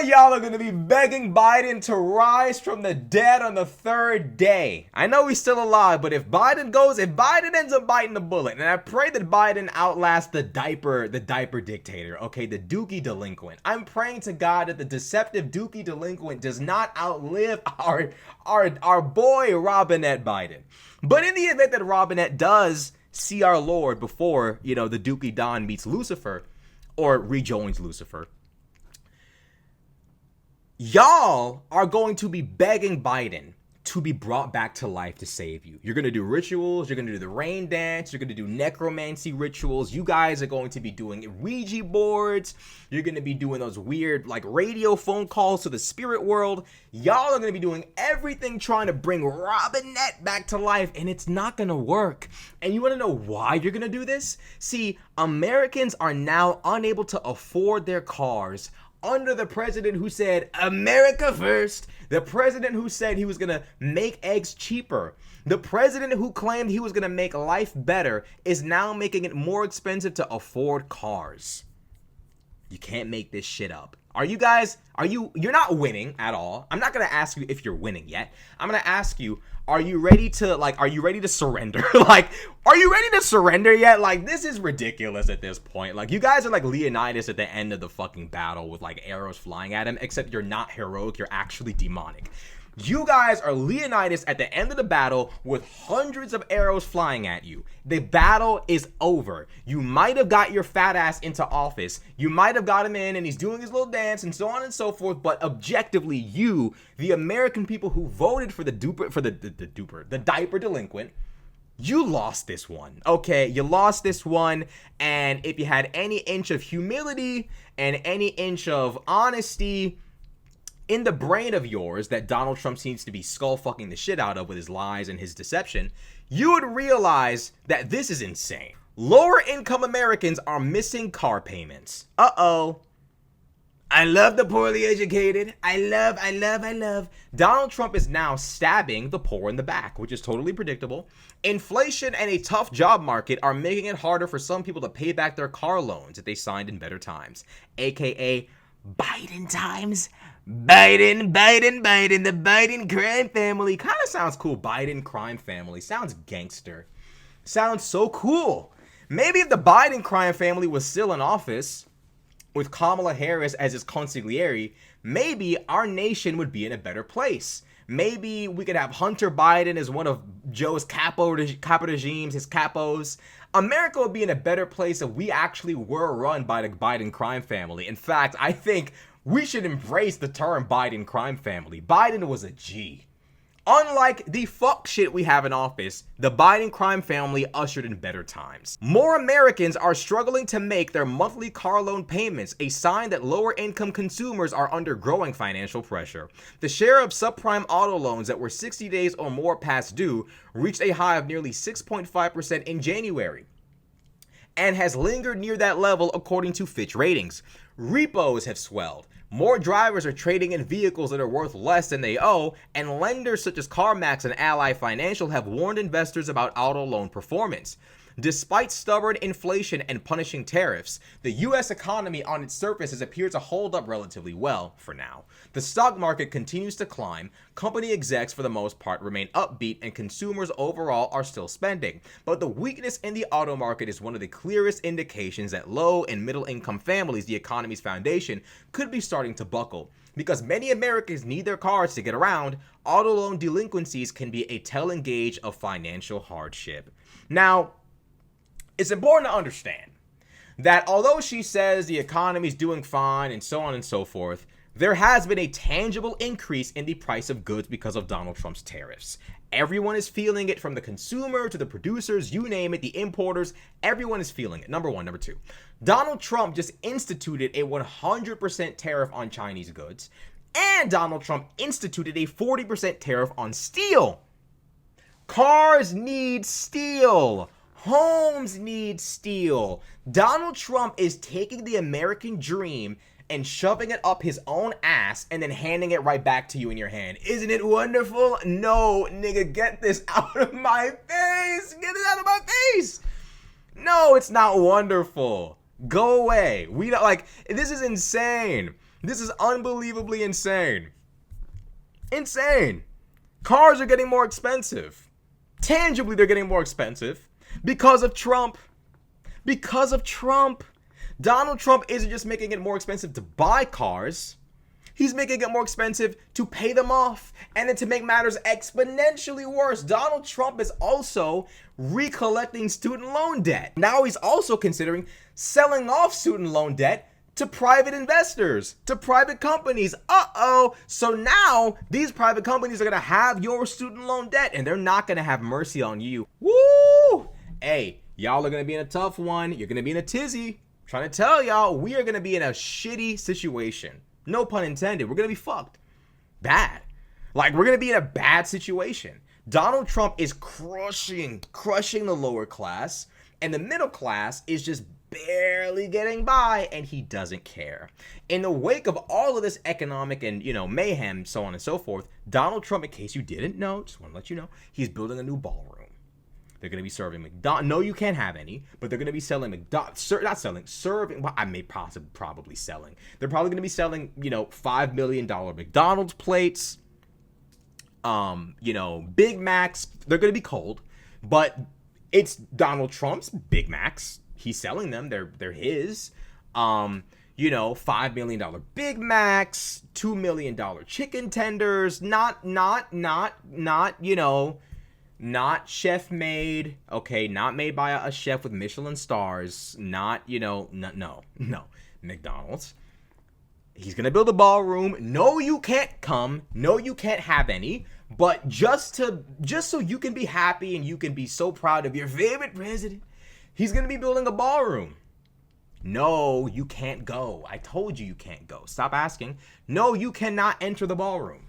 y'all are going to be begging Biden to rise from the dead on the third day. I know he's still alive, but if Biden ends up biting the bullet, and I pray that Biden outlasts the diaper dictator, okay, the dookie delinquent. I'm praying to God that the deceptive dookie delinquent does not outlive our boy Robinette Biden. But in the event that Robinette does see our Lord before, the dookie Don meets Lucifer, or rejoins Lucifer, y'all are going to be begging Biden to be brought back to life to save you. You're going to do rituals. You're going to do the rain dance. You're going to do necromancy rituals. You guys are going to be doing Ouija boards. You're going to be doing those weird radio phone calls to the spirit world. Y'all are going to be doing everything trying to bring Robinette back to life, and it's not going to work. And you want to know why you're going to do this? See, Americans are now unable to afford their cars under the president who said, America first. The president who said he was going to make eggs cheaper. The president who claimed he was going to make life better is now making it more expensive to afford cars. You can't make this shit up. You're not winning at all. I'm not going to ask you if you're winning yet. I'm going to ask you, are you ready to surrender? Are you ready to surrender yet? This is ridiculous at this point. You guys are like Leonidas at the end of the fucking battle with arrows flying at him, except you're not heroic, you're actually demonic. You guys are Leonidas at the end of the battle with hundreds of arrows flying at you. The battle is over. You might have got your fat ass into office. You might have got him in and he's doing his little dance and so on and so forth. But objectively, you, the American people who voted for the diaper delinquent, you lost this one. Okay, you lost this one. And if you had any inch of humility and any inch of honesty in the brain of yours that Donald Trump seems to be skull fucking the shit out of with his lies and his deception, you would realize that this is insane. Lower income Americans are missing car payments. Uh-oh. I love the poorly educated. I love. Donald Trump is now stabbing the poor in the back, which is totally predictable. Inflation and a tough job market are making it harder for some people to pay back their car loans that they signed in better times, aka Biden times. Biden, the Biden crime family. Kind of sounds cool. Biden crime family. Sounds gangster. Sounds so cool. Maybe if the Biden crime family was still in office with Kamala Harris as his consigliere, maybe our nation would be in a better place. Maybe we could have Hunter Biden as one of Joe's capo regimes, his capos. America would be in a better place if we actually were run by the Biden crime family. In fact, I think we should embrace the term Biden crime family. Biden was a G. Unlike the fuck shit we have in office, the Biden crime family ushered in better times. More Americans are struggling to make their monthly car loan payments, a sign that lower income consumers are under growing financial pressure. The share of subprime auto loans that were 60 days or more past due reached a high of nearly 6.5% in January, and has lingered near that level according to Fitch ratings. Repos have swelled. More drivers are trading in vehicles that are worth less than they owe, and lenders such as CarMax and Ally Financial have warned investors about auto loan performance. Despite stubborn inflation and punishing tariffs, the U.S. economy on its surface has appeared to hold up relatively well for now. The stock market continues to climb, company execs for the most part remain upbeat, and consumers overall are still spending. But the weakness in the auto market is one of the clearest indications that low and middle income families, the economy's foundation, could be starting to buckle. Because many Americans need their cars to get around, auto loan delinquencies can be a telling gauge of financial hardship. Now, it's important to understand that although she says the economy is doing fine and so on and so forth, there has been a tangible increase in the price of goods because of Donald Trump's tariffs. Everyone is feeling it, from the consumer to the producers, you name it, the importers, everyone is feeling it. Number one. Number two, Donald Trump just instituted a 100% tariff on Chinese goods, and Donald Trump instituted a 40% tariff on steel. Cars need steel. Homes need steel. Donald Trump is taking the American dream and shoving it up his own ass and then handing it right back to you in your hand. Isn't it wonderful? No, nigga, get this out of my face. Get it out of my face. No, it's not wonderful. Go away. We don't this is insane. This is unbelievably insane. Insane. Cars are getting more expensive. Tangibly, they're getting more expensive because of Trump. Because of Trump. Donald Trump isn't just making it more expensive to buy cars. He's making it more expensive to pay them off. And then to make matters exponentially worse, Donald Trump is also recollecting student loan debt. Now he's also considering selling off student loan debt to private investors, to private companies. So now these private companies are going to have your student loan debt and they're not going to have mercy on you. Woo! Hey, y'all are going to be in a tough one. You're going to be in a tizzy. I'm trying to tell y'all, we are going to be in a shitty situation. No pun intended. We're going to be fucked. Bad. Like, we're going to be in a bad situation. Donald Trump is crushing the lower class, and the middle class is just barely getting by, and he doesn't care. In the wake of all of this economic and, mayhem, so on and so forth, Donald Trump, in case you didn't know, just want to let you know, he's building a new ballroom. They're going to be serving McDonald's. No, you can't have any, but they're going to be selling McDonald's. Serving. Well, I may probably selling. They're probably going to be selling, $5 million McDonald's plates. Big Macs. They're going to be cold, but it's Donald Trump's Big Macs. He's selling them. They're his. $5 million Big Macs, $2 million chicken tenders. Not chef made, okay, not made by a chef with Michelin stars, no, McDonald's. He's gonna build a ballroom. No, you can't come. No, you can't have any. But just so you can be happy and you can be so proud of your favorite president, he's gonna be building a ballroom. No, you can't go. I told you can't go. Stop asking. No, you cannot enter the ballroom.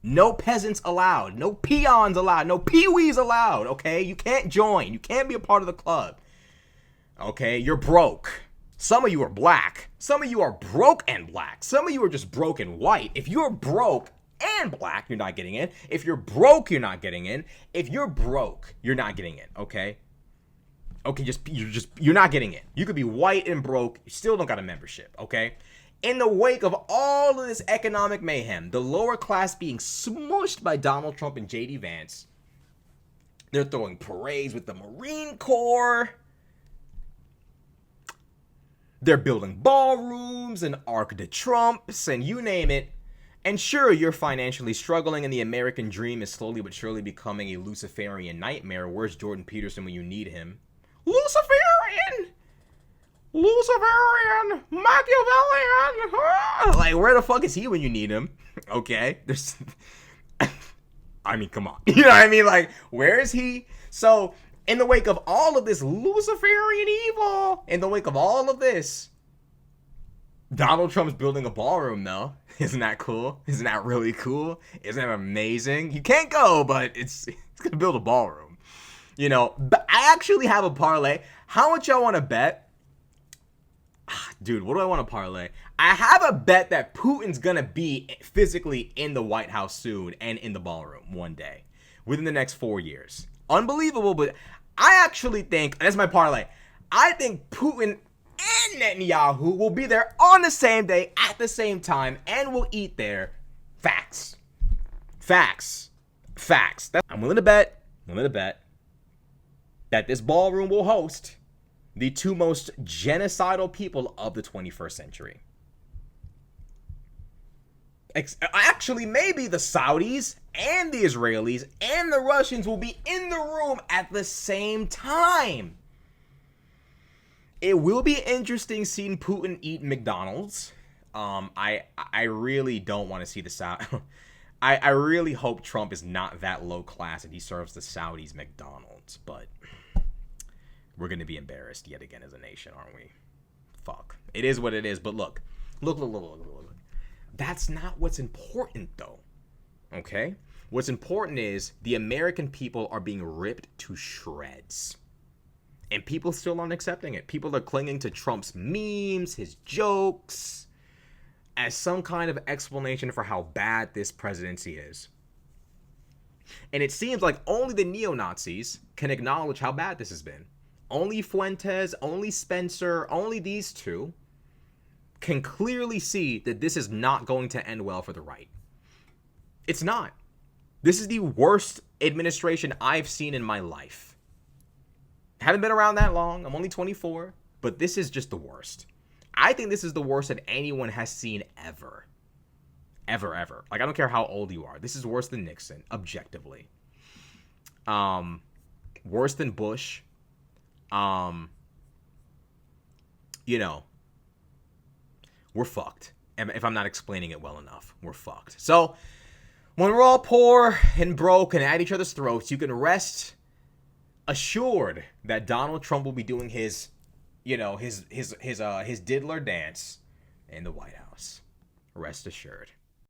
No peasants allowed. No peons allowed. No peewees allowed, okay? You can't join. You can't be a part of the club. Okay? You're broke. Some of you are black. Some of you are broke and black. Some of you are just broke and white. If you're broke and black, you're not getting in. If you're broke, you're not getting in. If you're broke, you're not getting in, okay? Okay, you're not getting in. You could be white and broke. You still don't got a membership, okay? In the wake of all of this economic mayhem, the lower class being smushed by Donald Trump and J.D. Vance, they're throwing parades with the Marine Corps. They're building ballrooms and Arc de Trumps and you name it. And sure, you're financially struggling and the American dream is slowly but surely becoming a Luciferian nightmare. Where's Jordan Peterson when you need him? Luciferian! Machiavellian! Like, where the fuck is he when you need him? Okay, come on. You know what I mean? Like, where is he? So, in the wake of all of this Luciferian evil, in the wake of all of this, Donald Trump's building a ballroom, though. Isn't that cool? Isn't that really cool? Isn't that amazing? You can't go, but it's gonna build a ballroom. But I actually have a parlay. How much y'all want to bet? Dude, what do I want to parlay? I have a bet that Putin's gonna be physically in the White House soon and in the ballroom one day within the next 4 years. Unbelievable, but I actually think, that's my parlay, I think Putin and Netanyahu will be there on the same day at the same time and will eat there. Facts. I'm willing to bet that this ballroom will host the two most genocidal people of the 21st century. Actually, maybe the Saudis and the Israelis and the Russians will be in the room at the same time. It will be interesting seeing Putin eat McDonald's. I really don't want to see the Saudi. I really hope Trump is not that low class and he serves the Saudis McDonald's, but we're going to be embarrassed yet again as a nation, aren't we? Fuck. It is what it is, but look. That's not what's important, though. Okay? What's important is the American people are being ripped to shreds. And people still aren't accepting it. People are clinging to Trump's memes, his jokes, as some kind of explanation for how bad this presidency is. And it seems like only the neo-Nazis can acknowledge how bad this has been. Only Fuentes, only Spencer, only these two can clearly see that this is not going to end well for the right. It's not. This is the worst administration I've seen in my life. Haven't been around that long. I'm only 24, but this is just the worst. I think this is the worst that anyone has seen ever. Ever. Like, I don't care how old you are. This is worse than Nixon, objectively. Worse than Bush. You know, we're fucked. If I'm not explaining it well enough, we're fucked. So, when we're all poor and broke and at each other's throats, you can rest assured that Donald Trump will be doing his diddler dance in the White House. Rest assured.